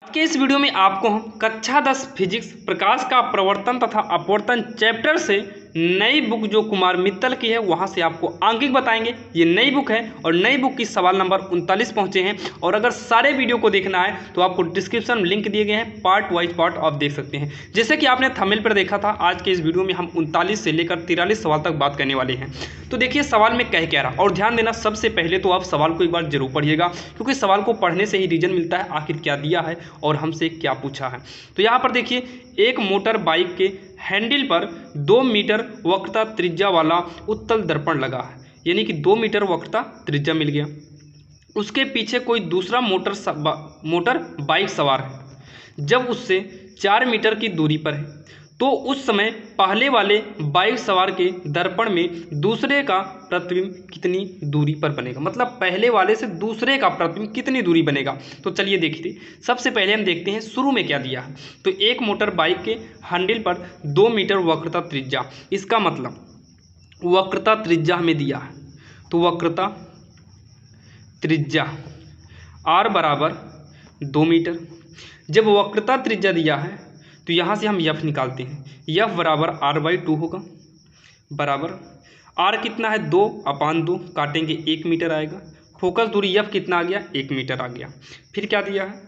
आज के इस वीडियो में आपको हम कक्षा 10 फिजिक्स प्रकाश का प्रवर्तन तथा अपवर्तन चैप्टर से नई बुक जो कुमार मित्तल की है वहां से आपको आंकिक बताएंगे। ये नई बुक है और नई बुक की सवाल नंबर 39 पहुंचे हैं। और अगर सारे वीडियो को देखना है तो आपको डिस्क्रिप्शन में लिंक दिए गए हैं, पार्ट वाइज पार्ट आप देख सकते हैं। जैसे कि आपने थंबनेल पर देखा था, आज के इस वीडियो में हम 39 से लेकर 43 सवाल तक बात करने वाले हैं। तो देखिए सवाल में कह क्या रहा, और ध्यान देना सबसे पहले तो आप सवाल को एक बार जरूर पढ़िएगा, क्योंकि सवाल को पढ़ने से ही रीजन मिलता है आखिर क्या दिया है और हमसे क्या पूछा है। तो यहाँ पर देखिए, एक मोटर बाइक के हैंडल पर 2 मीटर वक्रता त्रिज्या वाला उत्तल दर्पण लगा है, यानी कि 2 मीटर वक्रता त्रिज्या मिल गया। उसके पीछे कोई दूसरा मोटर बाइक सवार है। जब उससे 4 मीटर की दूरी पर है तो उस समय पहले वाले बाइक सवार के दर्पण में दूसरे का प्रतिबिंब कितनी दूरी पर बनेगा, मतलब पहले वाले से दूसरे का प्रतिबिंब कितनी दूरी बनेगा। तो चलिए देखिए, सबसे पहले हम देखते हैं शुरू में क्या दिया है। तो एक मोटर बाइक के हैंडल पर 2 मीटर वक्रता त्रिज्या, इसका मतलब वक्रता त्रिज्या हमें दिया है। तो वक्रता त्रिज्या r बराबर 2 मीटर। जब वक्रता त्रिज्या दिया है तो यहाँ से हम यफ निकालते हैं, यफ बराबर r/2 होगा, बराबर r कितना है 2/2, काटेंगे 1 मीटर आएगा। फोकस दूरी यफ कितना आ गया, 1 मीटर आ गया। फिर क्या दिया है,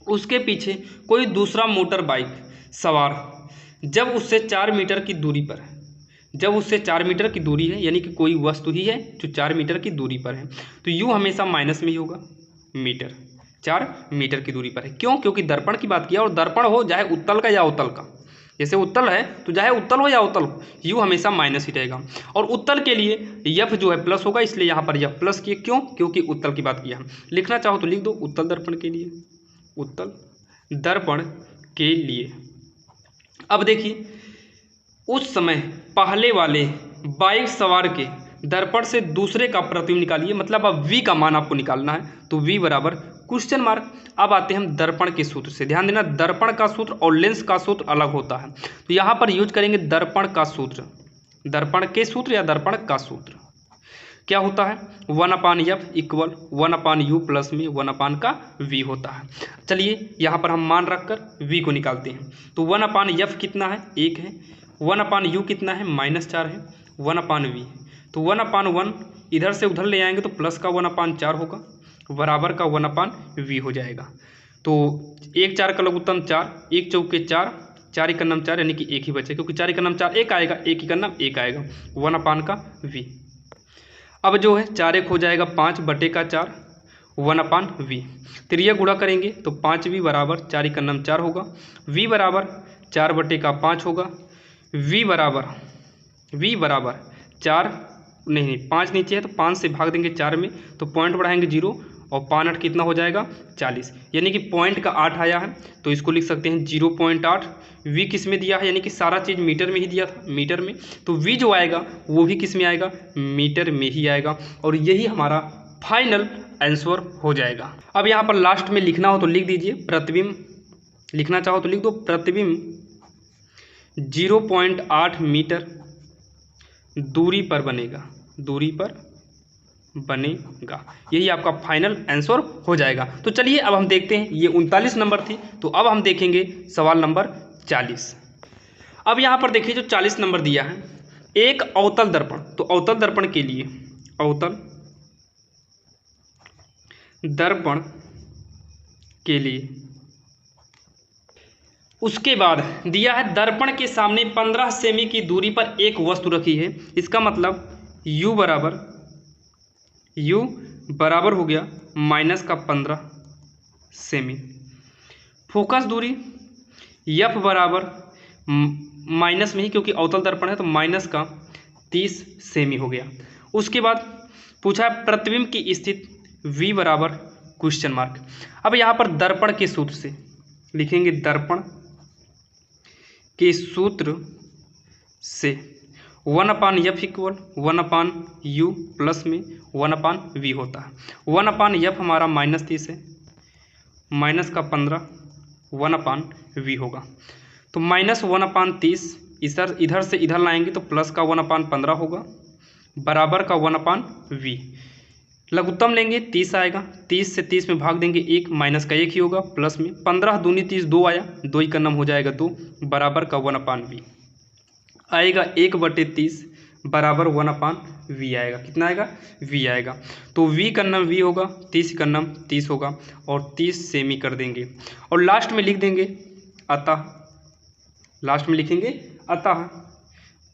उसके पीछे कोई दूसरा मोटर बाइक सवार जब उससे 4 मीटर की दूरी पर है। जब उससे 4 मीटर की दूरी है, यानी कि कोई वस्तु ही है जो 4 मीटर की दूरी पर है, तो यू हमेशा माइनस में ही होगा, मीटर 4 मीटर की दूरी पर है। क्यों? क्योंकि दर्पण की बात किया, और दर्पण हो चाहे उत्तल का या उत्तल का, जैसे उत्तल है तो चाहे उत्तल हो या उत्तल, यू हमेशा माइनस ही रहेगा। और उत्तल के लिए यफ जो है प्लस होगा, इसलिए यहाँ पर यफ प्लस किए। क्यों? क्योंकि उत्तल की बात किया। लिखना चाहो तो लिख दो, उत्तल दर्पण के लिए, उत्तल दर्पण के लिए। अब देखिए, उस समय पहले वाले बाइक सवार के दर्पण से दूसरे का प्रतिबिंब निकालिए, मतलब अब v का मान आपको निकालना है। तो v बराबर क्वेश्चन मार्क। अब आते हैं हम दर्पण के सूत्र से। ध्यान देना, दर्पण का सूत्र और लेंस का सूत्र अलग होता है। तो यहाँ पर यूज करेंगे दर्पण का सूत्र, दर्पण के सूत्र या दर्पण का सूत्र क्या होता है, 1/f इक्वल 1/u प्लस में 1/v होता है। चलिए यहाँ पर हम मान रखकर v को निकालते हैं। तो 1/f कितना है, 1 है। 1/u कितना है, -4 है। 1/v, तो 1/1 इधर से उधर ले आएंगे तो प्लस का 1/4 होगा, बराबर का 1/v हो जाएगा। तो 1 4 का लघुत्तम 4, 1 चौके 4, 4 1 नम 4, यानी कि 1 ही बचे, क्योंकि 4 1 नम 4 1 आएगा, 1 1 नम 1 आएगा, 1/v। अब जो है 4 1 हो जाएगा 5/4, 1/v। त्रिया गुणा करेंगे तो 5v बराबर 4 1 नम 4 होगा, v बराबर 4/5 होगा। v बराबर 4 नहीं 5 नीचे है तो 5 से भाग देंगे 4 में, तो पॉइंट बढ़ाएंगे 0, और 5 8 कितना हो जाएगा 40, यानी कि पॉइंट का 8 आया है। तो इसको लिख सकते हैं 0.8। v किस में दिया है, यानी कि सारा चीज़ मीटर में ही दिया था, मीटर में, तो v जो आएगा वो भी किस में आएगा, मीटर में ही आएगा। और यही हमारा फाइनल आंसर हो जाएगा। अब यहाँ पर लास्ट में लिखना हो तो लिख दीजिए, प्रतिबिंब लिखना चाहो तो लिख दो, प्रतिबिंब 0.8 मीटर दूरी पर बनेगा, दूरी पर बनेगा। यही आपका फाइनल आंसर हो जाएगा। तो चलिए अब हम देखते हैं, ये 39 नंबर थी, तो अब हम देखेंगे सवाल नंबर 40। अब यहाँ पर देखिए जो 40 नंबर दिया है, एक अवतल दर्पण। तो अवतल दर्पण के लिए, अवतल दर्पण के लिए उसके बाद दिया है दर्पण के सामने 15 सेमी की दूरी पर एक वस्तु रखी है। इसका मतलब u बराबर हो गया -15 सेमी। फोकस दूरी f बराबर माइनस में ही, क्योंकि अवतल दर्पण है तो -30 सेमी हो गया। उसके बाद पूछा प्रतिबिंब की स्थिति v बराबर क्वेश्चन मार्क। अब यहाँ पर दर्पण के सूत्र से लिखेंगे, दर्पण के सूत्र से 1/f इक्वल 1/u प्लस में 1/v होता है। 1/f हमारा -30 है, माइनस का 15, 1/v होगा। तो -1/30 इधर से इधर लाएंगे तो प्लस का 1/15 होगा, बराबर का 1/v। लघुत्तम लेंगे 30 आएगा, 30 से 30 में भाग देंगे 1, माइनस का 1 ही होगा, प्लस में 15 दूनी 30, 2 आया, 2 ही का नम हो जाएगा 2, बराबर का 1/v आएगा। 1/30 बराबर 1/v आएगा। कितना आएगा? v आएगा। तो v का नम v होगा, 30 का नम 30 होगा और 30 सेमी कर देंगे और लास्ट में लिख देंगे अतः, लास्ट में लिखेंगे अतः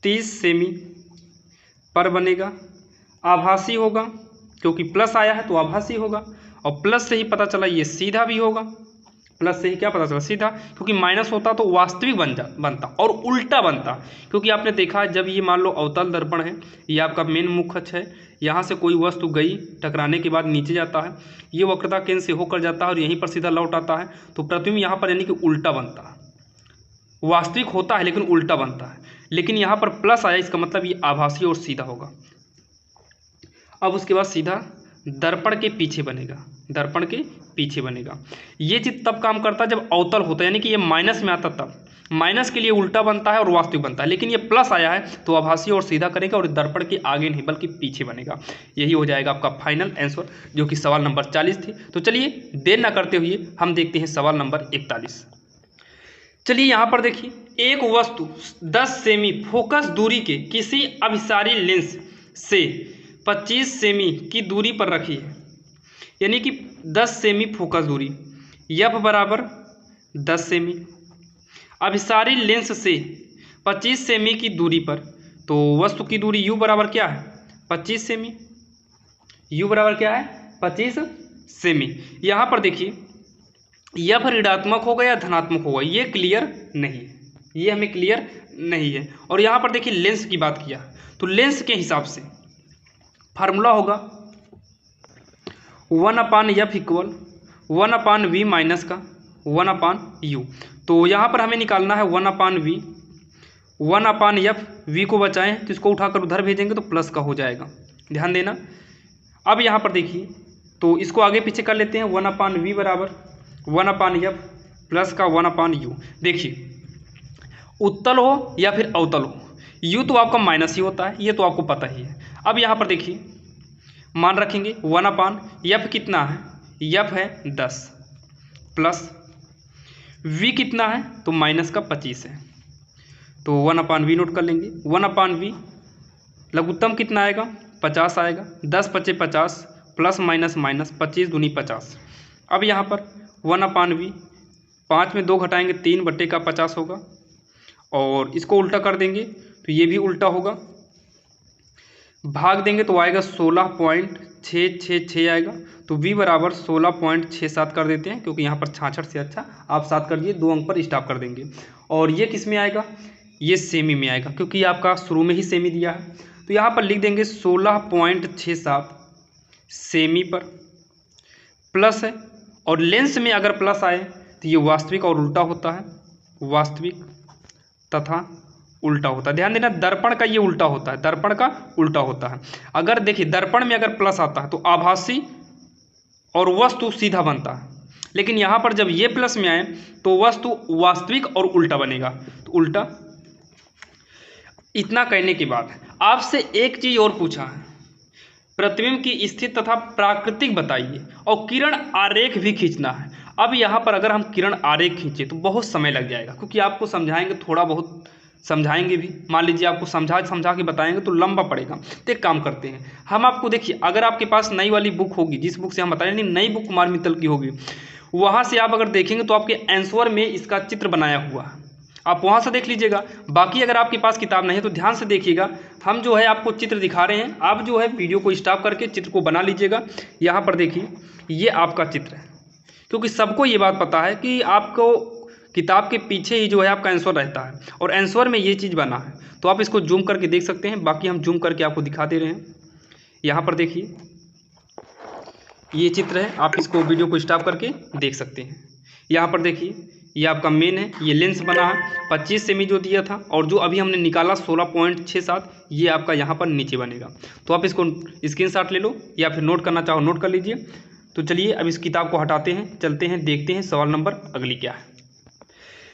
30 सेमी पर बनेगा। आभासी होगा क्योंकि प्लस आया है तो आभासी होगा, और प्लस से ही पता चला ये सीधा भी होगा। प्लस से ही क्या पता चला? सीधा, क्योंकि माइनस होता तो वास्तविक बनता और उल्टा बनता। क्योंकि आपने देखा जब ये मान लो अवतल दर्पण है, ये आपका मेन मुख्य अक्ष है, यहाँ से कोई वस्तु गई टकराने के बाद नीचे जाता है, ये वक्रता केंद्र से होकर जाता है और यहीं पर सीधा लौट आता है, तो प्रतिबिंब यहाँ पर यानी कि उल्टा बनता है। वास्तविक होता है लेकिन उल्टा बनता है, लेकिन यहाँ पर प्लस आया, इसका मतलब ये आभासी और सीधा होगा। अब उसके बाद सीधा दर्पण के पीछे बनेगा, दर्पण के पीछे बनेगा। ये चीज तब काम करता है जब अवतल होता है, यानी कि ये माइनस में आता तब। माइनस के लिए उल्टा बनता है और वास्तविक बनता है, लेकिन ये प्लस आया है तो आभासी और सीधा करेगा और दर्पण के आगे नहीं बल्कि पीछे बनेगा। यही हो जाएगा आपका फाइनल आंसर, जो कि सवाल नंबर 40 थी। तो चलिए देर ना करते हुए हम देखते हैं सवाल नंबर 41। चलिए यहाँ पर देखिए, एक वस्तु 10 सेमी फोकस दूरी के किसी अभिसारी लेंस से 25 सेमी की दूरी पर रखी है, यानी कि 10 सेमी फोकस दूरी, एफ बराबर 10 सेमी, अभिसारी लेंस से 25 सेमी की दूरी पर, तो वस्तु की दूरी u बराबर क्या है? 25 सेमी। u बराबर क्या है? 25 सेमी। यहाँ पर देखिए एफ ऋणात्मक होगा या धनात्मक होगा ये क्लियर नहीं है, ये हमें क्लियर नहीं है। और यहाँ पर देखिए लेंस की बात किया तो लेंस के हिसाब से फार्मूला होगा 1/f इक्वल 1/v माइनस का 1/u। तो यहाँ पर हमें निकालना है 1/v, 1/f, v को बचाएं तो इसको उठाकर उधर भेजेंगे तो प्लस का हो जाएगा, ध्यान देना। अब यहाँ पर देखिए तो इसको आगे पीछे कर लेते हैं, 1/v बराबर 1/f प्लस का 1/u। देखिए उत्तल हो या फिर अवतल हो, u तो आपका माइनस ही होता है, ये तो आपको पता ही है। अब यहाँ पर देखिए मान रखेंगे 1/f कितना है? f है 10 प्लस v कितना है? तो माइनस का 25 है, तो 1/v नोट कर लेंगे। 1/v लघुत्तम कितना आएगा? 50 आएगा, 10 × 5 = 50 प्लस माइनस माइनस 25 दूनी 50। अब यहाँ पर 1/v 5 में 2 घटाएंगे 3/50 होगा, और इसको उल्टा कर देंगे तो ये भी उल्टा होगा, भाग देंगे तो आएगा 16.666 आएगा। तो v बराबर 16.67 कर देते हैं, क्योंकि यहाँ पर 66 से अच्छा आप 7 कर दिए, 2 अंक पर स्टॉप कर देंगे। और ये किस में आएगा? ये सेमी में आएगा, क्योंकि आपका शुरू में ही सेमी दिया है। तो यहाँ पर लिख देंगे 16.67 सेमी पर प्लस है, और लेंस में अगर प्लस आए तो ये वास्तविक और उल्टा होता है, वास्तविक तथा उल्टा होता है। ध्यान देना दर्पण का ये उल्टा होता है, दर्पण का उल्टा होता है। अगर देखिए दर्पण में अगर प्लस आता है तो आभासी और वस्तु सीधा बनता है, लेकिन यहाँ पर जब ये प्लस में आए तो वस्तु वास्तविक और उल्टा बनेगा, तो उल्टा। इतना कहने के बाद आपसे एक चीज और पूछा है, प्रतिबिंब की स्थिति तथा प्राकृतिक बताइए, और किरण आरेख भी खींचना है। अब यहाँ पर अगर हम किरण आरेख खींचे तो बहुत समय लग जाएगा, क्योंकि आपको समझाएंगे, थोड़ा बहुत समझाएंगे भी, मान लीजिए आपको समझा के बताएंगे तो लंबा पड़ेगा। तो एक काम करते हैं, हम आपको देखिए अगर आपके पास नई वाली बुक होगी, जिस बुक से हम बता रहे हैं, नई बुक कुमार मित्तल की होगी, वहाँ से आप अगर देखेंगे तो आपके आंसर में इसका चित्र बनाया हुआ है, आप वहाँ से देख लीजिएगा। बाकी अगर आपके पास किताब नहीं है तो ध्यान से देखिएगा, हम जो है आपको चित्र दिखा रहे हैं, आप जो है वीडियो को स्टॉप करके चित्र को बना लीजिएगा। यहाँ पर देखिए ये आपका चित्र है, क्योंकि सबको ये बात पता है कि आपको किताब के पीछे ही जो है आपका आंसर रहता है, और आंसर में ये चीज़ बना है, तो आप इसको जूम करके देख सकते हैं। बाकी हम जूम करके आपको दिखा दे रहे हैं। यहाँ पर देखिए ये चित्र है, आप इसको वीडियो को स्टॉप करके देख सकते हैं। यहाँ पर देखिए ये आपका मेन है, ये लेंस बना है 25 सेमी जो दिया था, और जो अभी हमने निकाला 16.67, ये आपका यहाँ पर नीचे बनेगा। तो आप इसको स्क्रीनशॉट ले लो या फिर नोट करना चाहो नोट कर लीजिए। तो चलिए अब इस किताब को हटाते हैं, चलते हैं, देखते हैं सवाल नंबर अगली क्या है।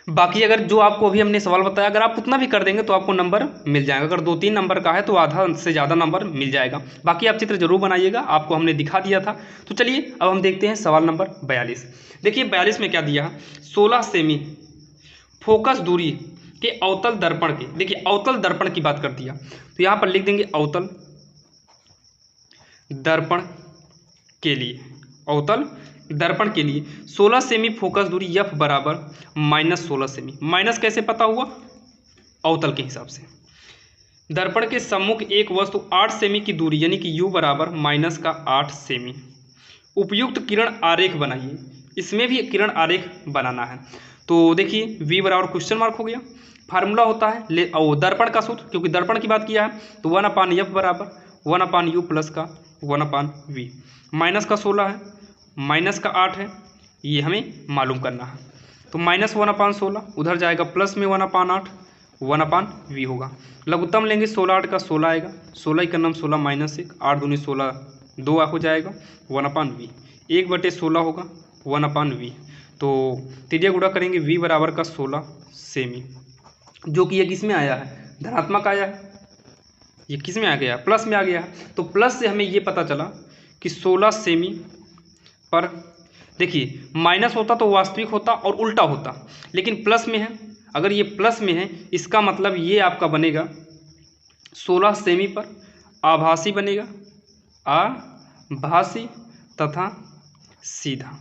बाकी अगर जो आपको अभी हमने सवाल बताया अगर आप उतना भी कर देंगे तो आपको नंबर मिल जाएगा। अगर 2-3 नंबर का है तो आधा से ज़्यादा नंबर मिल जाएगा। बाकी आप चित्र जरूर बनाइएगा, आपको हमने दिखा दिया था। तो चलिए अब हम देखते हैं सवाल नंबर 42। देखिए 42 में क्या दिया है, 16 सेमी फोकस दूरी के अवतल दर्पण के, देखिए अवतल दर्पण की बात कर दिया तो यहाँ पर लिख देंगे अवतल दर्पण के लिए, अवतल दर्पण के लिए 16 सेमी फोकस दूरी f बराबर -16 सेमी। माइनस कैसे पता हुआ, अवतल के हिसाब से। दर्पण के सम्मुख एक वस्तु 8 सेमी की दूरी यानी कि u बराबर -8 सेमी। उपयुक्त किरण आरेख बनाइए, इसमें भी किरण आरेख बनाना है। तो देखिए v बराबर क्वेश्चन मार्क हो गया, फार्मूला होता है दर्पण का सूत्र, क्योंकि दर्पण की बात किया है तो 1/f बराबर 1/u प्लस का 1/v। माइनस का 16 है, माइनस का 8 है, ये हमें मालूम करना है। तो -1/16 उधर जाएगा, प्लस में 1/8 1/v होगा। लघुत्तम लेंगे 16 8 का 16 आएगा, 16 का नाम 16 -1 8 दूनी 16 2 हो जाएगा 1/v। 1/16 होगा 1/v। तो त्रिज्या गुणा करेंगे v बराबर का 16 सेमी, जो कि ये किस में आया है, धनात्मक आया है। ये किस में आ गया, प्लस में आ गया है। तो प्लस से हमें ये पता चला कि 16 सेमी पर, देखिए माइनस होता तो वास्तविक होता और उल्टा होता, लेकिन प्लस में है। अगर ये प्लस में है इसका मतलब ये आपका बनेगा 16 सेमी पर आभासी बनेगा, आभासी तथा सीधा।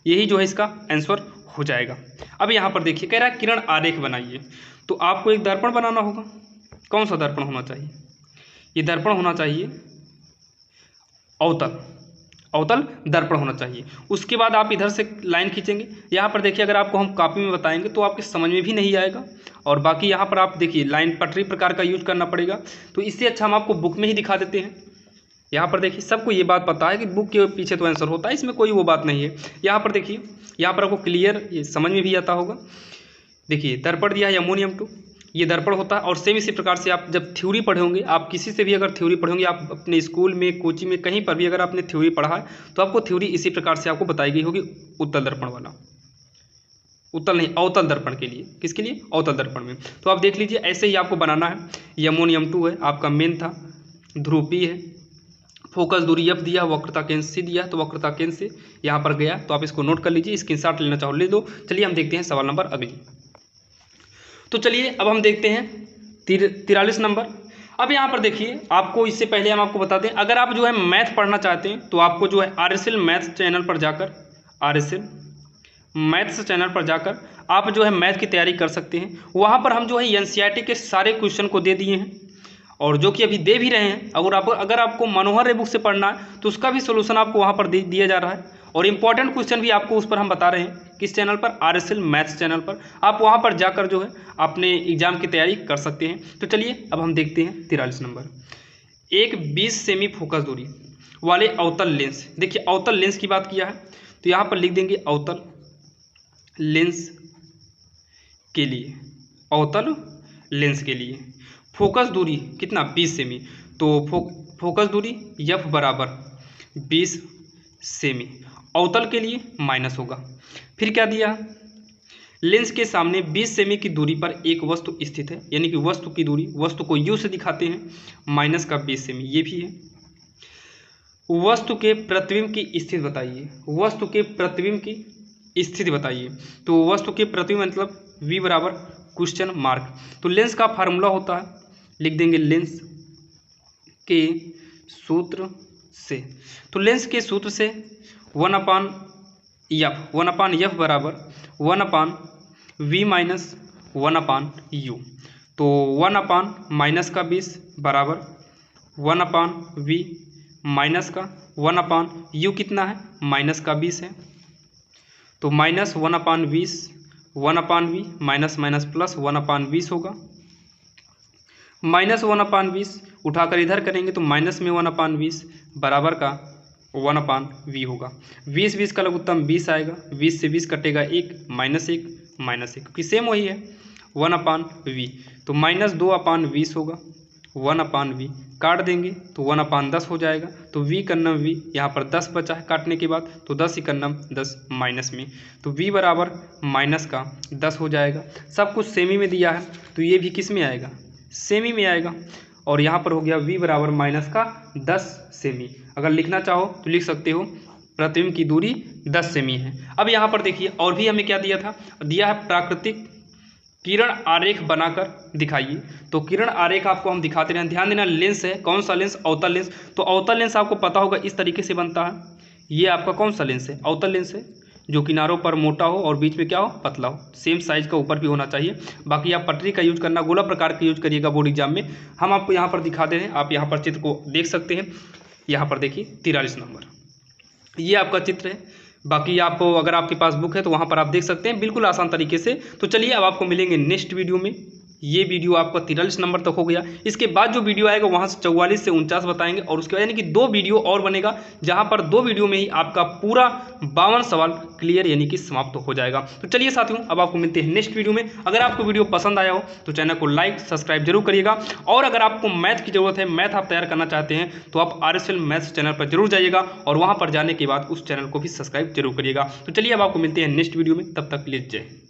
यही जो है इसका आंसर हो जाएगा। अब यहाँ पर देखिए कह रहा है किरण आरेख बनाइए, तो आपको एक दर्पण बनाना होगा। कौन सा दर्पण होना चाहिए, ये दर्पण होना चाहिए अवतल दर्पण होना चाहिए। उसके बाद आप इधर से लाइन खींचेंगे। यहाँ पर देखिए अगर आपको हम कॉपी में बताएंगे तो आपके समझ में भी नहीं आएगा, और बाकी यहाँ पर आप देखिए लाइन पटरी प्रकार का यूज करना पड़ेगा। तो इससे अच्छा हम आपको बुक में ही दिखा देते हैं। यहाँ पर देखिए सबको ये बात पता है कि बुक के पीछे तो आंसर होता है, इसमें कोई वो बात नहीं है। यहाँ पर देखिए, यहाँ पर आपको क्लियर ये समझ में भी आता होगा। देखिए दर्पण दिया है अमोनियम 2, ये दर्पण होता है। और सेम इसी प्रकार से आप जब थ्योरी पढ़े होंगे, आप किसी से भी अगर थ्योरी पढ़ेंगे, आप अपने स्कूल में कोचिंग में कहीं पर भी अगर आपने थ्योरी पढ़ा है तो आपको थ्योरी इसी प्रकार से आपको बताई गई होगी उत्तल दर्पण वाला, उत्तल नहीं अवतल दर्पण के लिए। किसके लिए, अवतल दर्पण में। तो आप देख लीजिए ऐसे ही आपको बनाना है। ये अमोनियम 2 है, आपका मेन था, ध्रुवी है, फोकस दूरी f दिया, वक्रता केंद्र C दिया, तो वक्रता केंद्र से यहाँ पर गया। तो आप इसको नोट कर लीजिए, स्क्रीनशॉट लेना चाहो ले दो। चलिए हम देखते हैं सवाल नंबर अगली। तो चलिए अब हम देखते हैं 43 नंबर। अब यहाँ पर देखिए आपको इससे पहले हम आपको बता दें, अगर आप जो है मैथ पढ़ना चाहते हैं तो आपको जो है RSL मैथ्स चैनल पर जाकर, RSL मैथ्स चैनल पर जाकर आप जो है मैथ की तैयारी कर सकते हैं। वहाँ पर हम जो है NCERT के सारे क्वेश्चन को दे दिए हैं, और जो कि अभी दे भी रहे हैं। अगर आपको मनोहर रे बुक से पढ़ना है तो उसका भी सोल्यूशन आपको वहाँ पर दिया जा रहा है, और इंपॉर्टेंट क्वेश्चन भी आपको उस पर हम बता रहे हैं। किस चैनल पर, RSL मैथ्स चैनल पर। आप वहाँ पर जाकर जो है अपने एग्जाम की तैयारी कर सकते हैं। तो चलिए अब हम देखते हैं 43 नंबर। एक 20 सेमी फोकस दूरी वाले अवतल लेंस, देखिए अवतल लेंस की बात किया है तो यहाँ पर लिख देंगे अवतल लेंस के लिए, अवतल लेंस के लिए फोकस दूरी कितना 20 सेमी। तो फोकस दूरी f बराबर 20 सेमी, अवतल के लिए माइनस होगा। फिर क्या दिया, लेंस के सामने 20 सेमी की दूरी पर एक वस्तु स्थित है, यानी कि वस्तु की दूरी, वस्तु को u से दिखाते हैं, माइनस का 20 सेमी ये भी है। वस्तु के प्रतिबिंब की स्थिति बताइए, वस्तु के प्रतिबिंब की स्थिति बताइए। तो वस्तु के प्रतिबिंब मतलब v बराबर क्वेश्चन मार्क। तो लेंस का फार्मूला होता है, लिख देंगे लेंस के सूत्र से। तो लेंस के सूत्र से 1/f बराबर 1/v माइनस 1/u। तो 1/ माइनस का 20 बराबर 1/v माइनस का 1/u कितना है, माइनस का 20 है। तो minus 1/20 1/v minus minus plus 1/20 होगा। माइनस 1/20 उठाकर इधर करेंगे तो माइनस में 1/20 बराबर का 1/v होगा। 20 का लघुत्तम 20 आएगा, 20 से 20 कटेगा 1 माइनस 1 क्योंकि सेम वही है 1/v। तो माइनस 2/20 होगा 1/v काट देंगे तो 1/10 हो जाएगा। तो v का नम v, यहाँ पर 10 बचा है काटने के बाद, तो 10 का नम 10 माइनस में, तो v बराबर माइनस का 10 हो जाएगा। सब कुछ सेमी में दिया है तो ये भी किस में आएगा, सेमी में आएगा। और यहाँ पर हो गया v बराबर माइनस का 10 सेमी। अगर लिखना चाहो तो लिख सकते हो प्रतिबिंब की दूरी 10 सेमी है। अब यहाँ पर देखिए और भी हमें क्या दिया था, दिया है प्राकृतिक किरण आरेख बनाकर दिखाइए। तो किरण आरेख आपको हम दिखाते रहें, ध्यान देना लेंस है, कौन सा लेंस, अवतल लेंस। तो अवतल लेंस आपको पता होगा इस तरीके से बनता है। ये आपका कौन सा लेंस है, अवतल लेंस है, जो किनारों पर मोटा हो और बीच में क्या हो, पतला हो। सेम साइज का ऊपर भी होना चाहिए। बाकी आप पटरी का यूज करना, गोला प्रकार का यूज करिएगा बोर्ड एग्जाम में। हम आपको यहाँ पर दिखा दे रहे हैं, आप यहाँ पर चित्र को देख सकते हैं। यहाँ पर देखिए 43 नंबर ये आपका चित्र है। बाकी आपको अगर आपके पास बुक है तो वहाँ पर आप देख सकते हैं बिल्कुल आसान तरीके से। तो चलिए अब आपको मिलेंगे नेक्स्ट वीडियो में। ये वीडियो आपका 43 नंबर तक हो गया। इसके बाद जो वीडियो आएगा वहाँ से 44 से 49 बताएंगे, और उसके बाद यानी कि 2 वीडियो और बनेगा, जहाँ पर 2 वीडियो में ही आपका पूरा 52 सवाल क्लियर यानी कि समाप्त हो जाएगा। तो चलिए साथियों अब आपको मिलते हैं नेक्स्ट वीडियो में। अगर आपको वीडियो पसंद आया हो तो चैनल को लाइक सब्सक्राइब जरूर करिएगा, और अगर आपको मैथ की जरूरत है, मैथ आप तैयार करना चाहते हैं तो आप RSL मैथ्स चैनल पर जरूर जाइएगा, और वहाँ पर जाने के बाद उस चैनल को भी सब्सक्राइब जरूर करिएगा। तो चलिए अब आपको मिलते हैं नेक्स्ट वीडियो में, तब तक के लिए जय हिंद।